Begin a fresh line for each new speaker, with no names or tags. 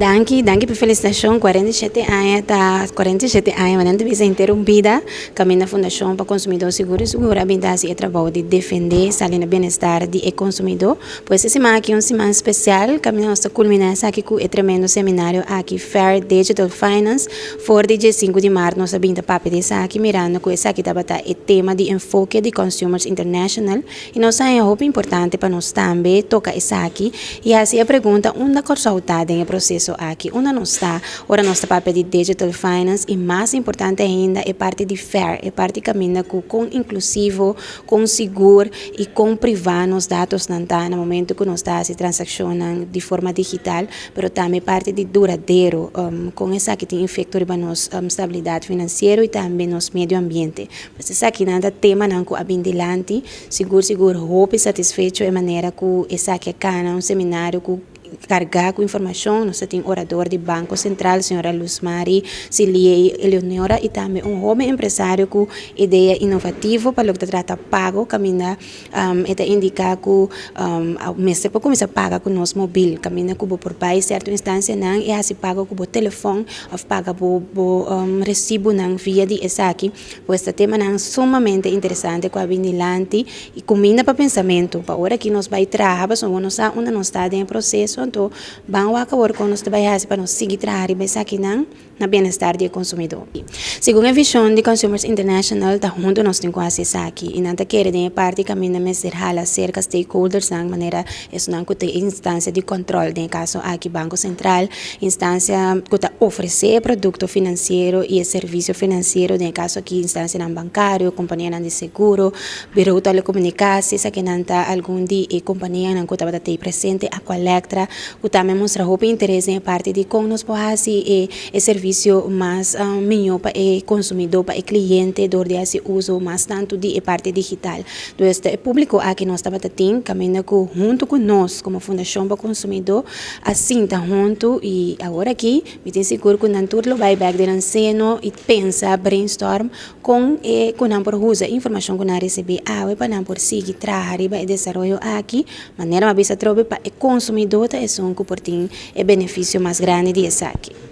Danke por felicitação, 47 anos, tá 47 anos, mas não visa interrompida, caminho da Fundação para Consumidor Seguro e Segura, bem-se é trabalho de defender o bem-estar do consumidor. Pois essa semana aqui é uma semana especial, caminho nossa culminar aqui com o tremendo seminário aqui, Fair Digital Finance, for dia 5 de março, nossa binta papi dessa aqui, mirando com essa aqui tá o tema de enfoque de Consumers International, e nossa é uma importante para nós também, toca essa aqui, e assim a pergunta, onde consultada em processo aqui, onde não está, ora nossa papel de Digital Finance e mais importante ainda é parte de FAIR, é parte que caminha com inclusivo, com seguro e com privado os dados não está no momento que nós está se transacionando de forma digital, mas também parte de duradouro, com essa que tem efeito para nós estabilidade financeira e também nos meio ambiente. Mas essa aqui nada tema não com abindilante, seguro, hope satisfeito é maneira que essa aqui é um seminário com carregar com informação, nós temos orador do Banco Central, senhora Luzmari Cilie Eleonora, e também homem empresário com ideia inovativa para o que trata pago, caminha e indicar que o mês para começar a pagar com o nosso móvel, caminha que por país certa instância não é assim paga com o telefone ou paga por recibo não via de essa aqui, pois este tema não sumamente interessante com a vinilante e combina para pensamento, para hora que nós vai trabalhar, onde nós está em processo. Então, vamos acabar com nós trabalhar para nós seguir trabalhando aqui na bem-estar do consumidor. Segundo a visão de Consumers International, tá junto nós temos acesso aqui e não está querendo parte caminho de ser hala cerca stakeholders de maneira isso não tem instância de controle, no caso aqui Banco Central, instância que está oferecer produto financeiro e serviço financeiro, no caso aqui instância não bancário, companhia não de seguro, bureau de telecomunicações, aqui não está algum de companhia não que está presente a colecta que também mostra o interesse em parte de como nós podemos fazer o serviço mais melhor para o consumidor, para o cliente, onde esse uso mais tanto de parte digital. Então, este público aqui nós estamos tendo, caminhando junto com nós, como Fundação para o Consumidor, assim está junto e agora aqui, me tenho seguro que não tudo vai back de ensino e pensa, brainstorm com não por usa informação que não receber, para não por seguir, trabalhar e desenvolver aqui, maneira uma vez a para o consumidor, é um que por tem benefício mais grande desse aqui.